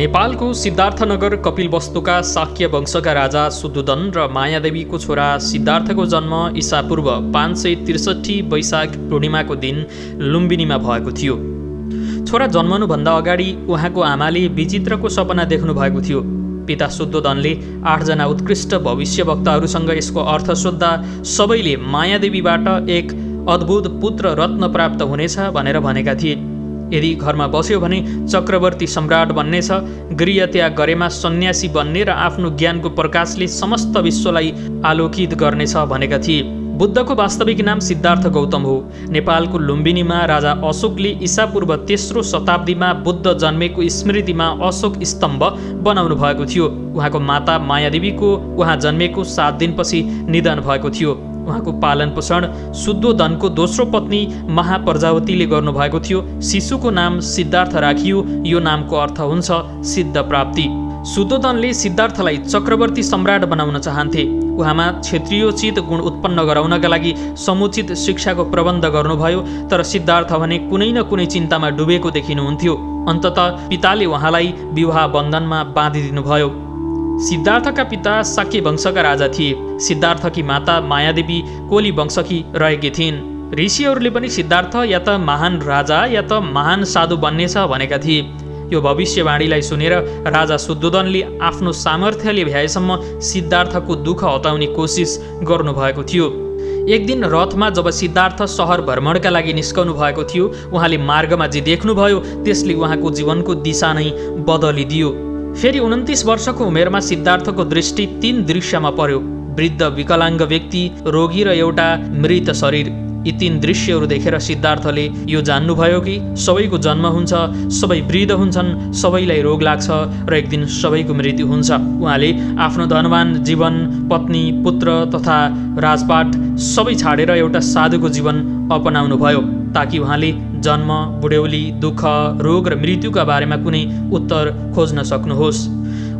नेपालको सिद्धार्थनगर कपिलवस्तुका शाक्य वंशका राजा शुद्धोदन र मायादेवीको छोरा सिद्धार्थको जन्म ईसापूर्व 563 वैशाख पूर्णिमाको दिन लुम्बिनीमा भएको थियो। छोरा जन्मनुभन्दा अगाडि उहाँको आमाले विचित्रको सपना देख्नु भएको थियो। पिता शुद्धोदनले 8 जना उत्कृष्ट भविष्यवक्ताहरूसँग यसको अर्थ सोद्धा सबैले मायादेवीबाट एक अद्भुत पुत्र रत्न प्राप्त हुनेछ भनेर भनेका थिए। यदि घरमा बस्यो भने चक्रवर्ती सम्राट बन्नेछ, गृह त्याग गरेमा सन्यासी बन्ने र आफ्नो ज्ञानको प्रकाशले समस्त विश्वलाई आलोकित गर्नेछ भनेका थिए। बुद्धको वास्तविक नाम सिद्धार्थ गौतम हो। नेपालको लुम्बिनीमा राजा अशोकले ईसापूर्व 3रो शताब्दीमा बुद्ध जन्मेको स्मृतिमा अशोक स्तम्भ बनाउनु भएको थियो। उहाँको माता मायादेवीको उहाँ जन्मेको 7 दिनपछि निधन भएको थियो। उहाँको पालन पोषण शुद्धोदनको दोस्रो पत्नी महाप्रजावतीले गर्नुभएको थियो। शिशुको नाम सिद्धार्थ राखियो। यो नामको अर्थ हुन्छ सिद्ध प्राप्ति। शुद्धोदनले सिद्धार्थलाई चक्रवर्ती सम्राट बनाउन चाहन्थे। उहाँमा क्षेत्रीयोचित गुण उत्पन्न गराउनका लागि समुचित शिक्षाको प्रबन्ध गर्नुभयो। तर सिद्धार्थ भने कुनै न कुनै चिन्तामा डुबेको देखिनुहुन्थ्यो। अन्ततः पिताले उहाँलाई विवाह बन्धनमा बाँधिदिनुभयो। सिद्धार्थका पिता शाक्य वंशका राजा थिए। सिद्धार्थकी माता मायादेवी कोली वंशकी रहेकी थिइन्। ऋषिहरूले पनि सिद्धार्थ या त महान राजा या त महान साधु बन्नेछ भनेका थिए। यो भविष्यवाणीलाई सुनेर राजा शुद्धोदनले आफ्नो सामर्थ्यले भ्याएसम्म सिद्धार्थको दुःख हटाउने कोसिस गर्नुभएको थियो। एक दिन रथमा जब सिद्धार्थ सहर भ्रमणका लागि निस्कनु भएको थियो, उहाँले मार्गमा जे देख्नुभयो त्यसले उहाँको जीवनको दिशा नै बदलिदियो। फेरि 29 वर्षको उमेरमा सिद्धार्थको दृष्टि 3 दृश्यमा पर्यो। वृद्ध विकलाङ्ग व्यक्ति, रोगी र एउटा मृत शरीर। यी 3 दृश्यहरू देखेर सिद्धार्थले यो जान्नुभयो कि सबैको जन्म हुन्छ, सबै वृद्ध हुन्छन्, सबैलाई रोग लाग्छ र एक दिन सबैको मृत्यु हुन्छ। उहाँले आफ्नो धनवान जीवन, पत्नी, पुत्र तथा राजपाट सबै छाडेर एउटा साधुको जीवन अपनाउनु भयो, ताकि उहाँले जन्म, बुढ्यौली, दुःख, रोग र मृत्युका बारेमा कुनै उत्तर खोज्न सक्नुहोस्।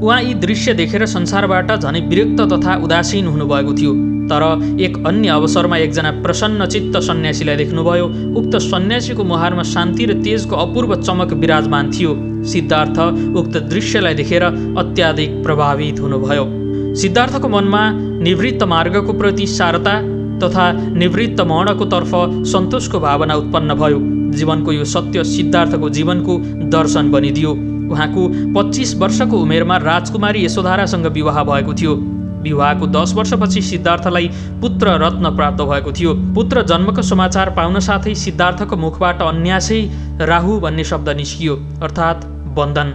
उहाँ यी दृश्य देखेर संसारबाट झनै विरक्त तथा उदासीन हुनुभएको थियो। तर एक अन्य अवसरमा एकजना प्रसन्नचित्त सन्यासीलाई देख्नुभयो। उक्त सन्यासीको मुहारमा शान्ति र तेजको अपूर्व चमक विराजमान थियो। सिद्धार्थ उक्त दृश्यलाई देखेर अत्याधिक प्रभावित हुनुभयो। सिद्धार्थको मनमा निवृत्त मार्गको प्रति सारता तथा निवृत्त मोहको तर्फ सन्तोषको भावना उत्पन्न भयो। जीवनको यो सत्य सिद्धार्थको जीवनको दर्शन बनिदियो। उहाँको 25 वर्षको उमेरमा राजकुमारी यशोधरासँग विवाह भएको थियो। विवाहको 10 वर्षपछि सिद्धार्थलाई पुत्र रत्न प्राप्त भएको थियो। पुत्र जन्मको समाचार पाउन साथै सिद्धार्थको मुखबाट अन्यासै राहु भन्ने शब्द निस्कियो, अर्थात् बन्धन।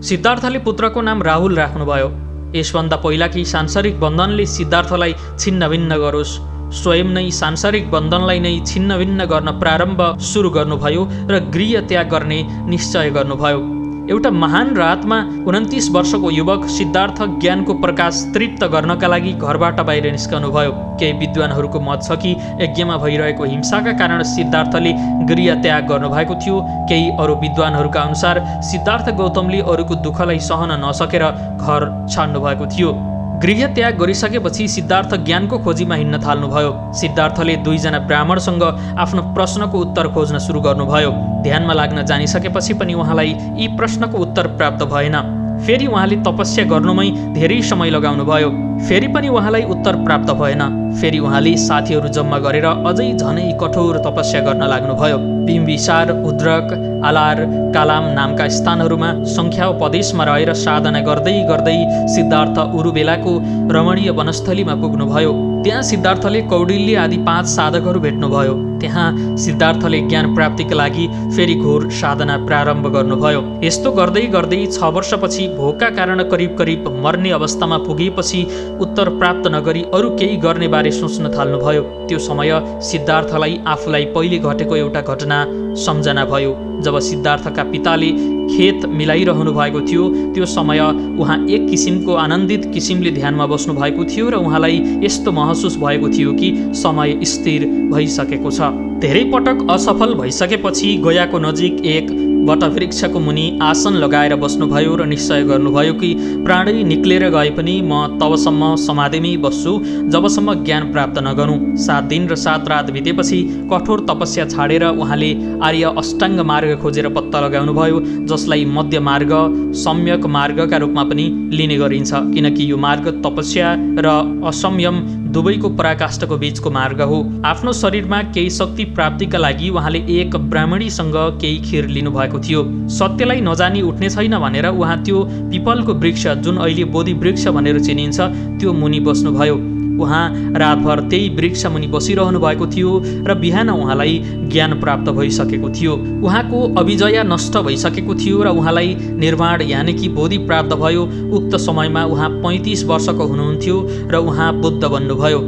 सिद्धार्थले पुत्रको नाम राहुल राख्नुभयो। यसभन्दा पहिला कि सांसारिक बन्धनले सिद्धार्थलाई छिन्नभिन्न गरोस्, स्वयं नै सांसारिक बन्धनलाई नै छिन्नभिन्न गर्न प्रारम्भ सुरु गर्नुभयो र गृह त्याग गर्ने निश्चय गर्नुभयो। एउटा महान रातमा 29 वर्षको युवक सिद्धार्थ ज्ञानको प्रकाश तृप्त गर्नका लागि घरबाट बाहिर निस्कनुभयो। केही विद्वानहरूको मत छ कि यज्ञमा भइरहेको हिंसाका कारण सिद्धार्थले गृह त्याग गर्नुभएको थियो। केही अरू विद्वानहरूका अनुसार सिद्धार्थ गौतमले अरूको दुःखलाई सहन नसकेर घर छाड्नु भएको थियो। गृह त्याग गरिसकेपछि सिद्धार्थ ज्ञानको खोजीमा हिँड्न थाल्नुभयो। सिद्धार्थले 2 जना ब्राह्मणसँग आफ्नो प्रश्नको उत्तर खोज्न सुरु गर्नुभयो। ध्यानमा लाग्न जानिसकेपछि पनि उहाँलाई यी प्रश्नको उत्तर प्राप्त भएन। फेरि उहाँले तपस्या गर्नुमै धेरै समय लगाउनुभयो। फेरि पनि उहाँलाई उत्तर प्राप्त भएन। फेरि उहाँले साथीहरू जम्मा गरेर अझै झनै कठोर तपस्या गर्न लाग्नुभयो। बिम्बिसार, उद्रक, आलार, कालाम नामका स्थानहरूमा सङ्ख्यापदेशमा रहेर साधना गर्दै गर्दै सिद्धार्थ उरुबेलाको रमणीय वनस्थलीमा पुग्नुभयो। त्यहाँ सिद्धार्थले कौडिल्य आदि 5 साधकहरू भेट्नुभयो। त्यहाँ सिद्धार्थले ज्ञान प्राप्तिका लागि फेरि घोर साधना प्रारम्भ गर्नुभयो। यस्तो गर्दै गर्दै 6 वर्षपछि भोकका कारण करिब मर्ने अवस्थामा पुगेपछि उत्तर प्राप्त नगरी अरू केही गर्ने बारे सोच्न थाल्नुभयो। त्यो समय सिद्धार्थलाई आफूलाई पहिले घटेको एउटा घटना सम्झना भयो। जब सिद्धार्थका पिताले खेत मिलाइरहनु भएको थियो, त्यो समय उहाँ एक किसिमको आनन्दित किसिमले ध्यानमा बस्नु भएको थियो र उहाँलाई यस्तो महसुस भएको थियो कि समय स्थिर भइसकेको छ। धेरै पटक असफल भइसकेपछि गयाको नजिक एक वटवृक्षको मुनि आसन लगाएर बस्नुभयो र निश्चय गर्नुभयो कि प्राणी निक्लेर गए पनि म तबसम्म समाधिमै बस्छु जबसम्म ज्ञान प्राप्त नगरौँ। 7 दिन र 7 रात बितेपछि कठोर तपस्या छाडेर उहाँले आर्य अष्टाङ्ग मार्ग खोजेर पत्ता लगाउनुभयो, जसलाई मध्य मार्ग, सम्यक मार्गका रूपमा पनि लिने गरिन्छ, किनकि यो मार्ग तपस्या र असंयम दुवैको पराकाष्ठको बीचको मार्ग हो। आफ्नो शरीरमा केही शक्ति प्राप्तिका लागि उहाँले एक ब्राह्मणीसँग केही खीर लिनुभएको थियो। सत्यलाई नजानी उठ्ने छैन भनेर उहाँ त्यो पिपलको वृक्ष, जुन अहिले बोधि वृक्ष भनेर चिनिन्छ, त्यो मुनि बस्नुभयो। उहाँ रातभर त्यही वृक्ष मुनि बसिरहनु भएको थियो र बिहान उहाँलाई ज्ञान प्राप्त भइसकेको थियो। उहाँको अभिजया नष्ट भइसकेको थियो र उहाँलाई निर्वाण यानि कि बोधि प्राप्त भयो। उक्त समयमा उहाँ 35 वर्षको हुनुहुन्थ्यो र उहाँ बुद्ध बन्नुभयो।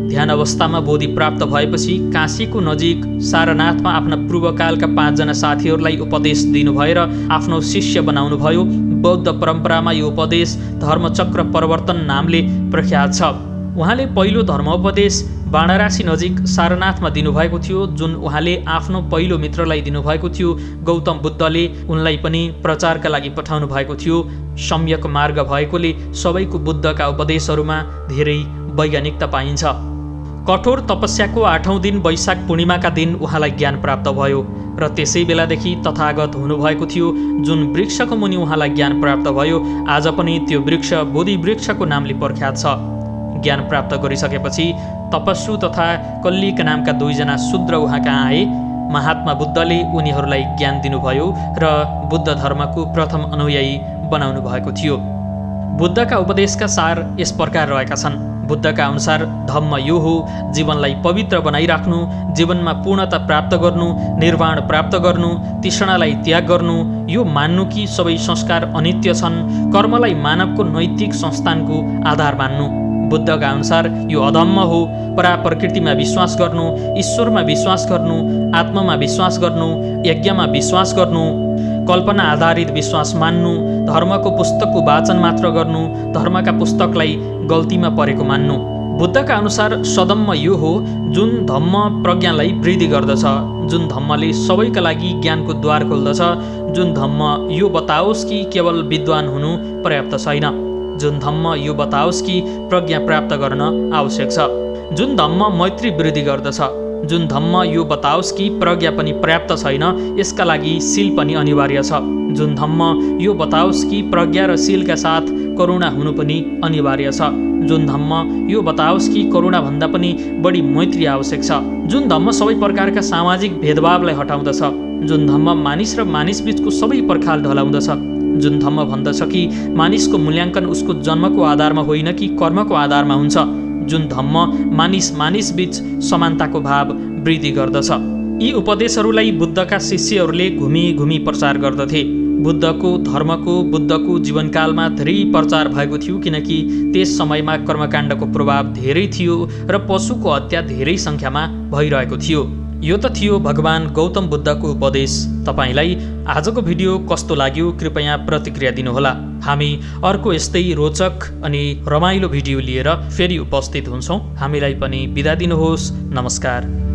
ध्यान अवस्थामा बोधि प्राप्त भएपछि काशीको नजिक सारनाथमा आफ्ना पूर्वकालका 5 जना साथीहरूलाई उपदेश दिनुभयो र आफ्नो शिष्य बनाउनुभयो। बौद्ध परम्परामा यो उपदेश धर्मचक्र प्रवर्तन नामले प्रख्यात छ। उहाँले पहिलो धर्मोपदेश वाराणसी नजिक सारनाथमा दिनुभएको थियो, जुन उहाँले आफ्नो पहिलो मित्रलाई दिनुभएको थियो। गौतम बुद्धले उनलाई पनि प्रचारका लागि पठाउनु भएको थियो। सम्यक मार्ग भएकोले सबैको बुद्धका उपदेशहरूमा धेरै वैज्ञानिकता पाइन्छ। कठोर तपस्याको 8औं दिन वैशाख पूर्णिमाका दिन उहाँलाई ज्ञान प्राप्त भयो र त्यसै बेलादेखि तथागत हुनुभएको थियो। जुन वृक्षको मुनि उहाँलाई ज्ञान प्राप्त भयो, आज पनि त्यो वृक्ष बोधि वृक्षको नामले प्रख्यात छ। ज्ञान प्राप्त गरिसकेपछि तपस्वी तथा कल्लिक नामका 2 जना शूद्र उहाँ कहाँ आए। महात्मा बुद्धले उनीहरूलाई ज्ञान दिनुभयो र बुद्ध धर्मको प्रथम अनुयायी बनाउनु भएको थियो। बुद्धका उपदेशका सार यस प्रकार रहेका छन्। बुद्धका अनुसार धम्म यो हो: जीवनलाई पवित्र बनाइराख्नु, जीवनमा पूर्णता प्राप्त गर्नु, निर्वाण प्राप्त गर्नु, तृष्णालाई त्याग गर्नु, यो मान्नु कि सबै संस्कार अनित्य छन्, कर्मलाई मानवको नैतिक संस्थानको आधार मान्नु। बुद्धका अनुसार यो अधम्म हो: पराप्रकृतिमा विश्वास गर्नु, ईश्वरमा विश्वास गर्नु, आत्मामा विश्वास गर्नु, यज्ञमा विश्वास गर्नु, कल्पना आधारित विश्वास मान्नु, धर्मको पुस्तकको वाचन मात्र गर्नु, धर्मका पुस्तकलाई गल्तीमा परेको मान्नु। बुद्धका अनुसार सदम्म यो हो जुन धम्म प्रज्ञालाई वृद्धि गर्दछ, जुन धम्मले सबैका लागि ज्ञानको द्वार खोल्दछ, जुन धम्म यो बताओस् कि केवल विद्वान हुनु पर्याप्त छैन, जुन धम्म यो बताओस् कि प्रज्ञा प्राप्त गर्न आवश्यक छ, जुन धम्म मैत्री वृद्धि गर्दछ, जुन धम्म यो बताओस् कि प्रज्ञा पनि पर्याप्त छैन, यसका लागि शील पनि अनिवार्य छ, जुन धम्म यो बताओस् कि प्रज्ञा र शीलका साथ करुणा हुनु पनि अनिवार्य छ, जुन धम्म यो बताओस् कि करुणाभन्दा पनि बढी मैत्री आवश्यक छ, जुन धम्म सबै प्रकारका सामाजिक भेदभावलाई हटाउँदछ, जुन धम्म मानिस र मानिस बीचको सबै पर्खाल ढलाउँदछ, जुन धम्म भन्दछ कि मानिसको मूल्याङ्कन उसको जन्मको आधारमा होइन कि कर्मको आधारमा हुन्छ, जुन धम्म मानिस बीच समानताको भाव वृद्धि गर्दछ। यी उपदेशहरूलाई बुद्धका शिष्यहरूले घुमी घुमी प्रचार गर्दथे। बुद्धको धर्मको बुद्धको जीवनकालमा धेरै प्रचार भएको थियो, किनकि त्यस समयमा कर्मकाण्डको प्रभाव धेरै थियो र पशुको हत्या धेरै सङ्ख्यामा भइरहेको थियो। यो त थियो भगवान गौतम बुद्धको उपदेश। तपाईलाई आजको भिडियो कस्तो लाग्यो कृपया प्रतिक्रिया दिनुहोला। हामी अर्को यस्तै रोचक अनि रमाइलो भिडियो लिएर फेरि उपस्थित हुन्छौँ। हामीलाई पनि बिदा दिनुहोस्। नमस्कार।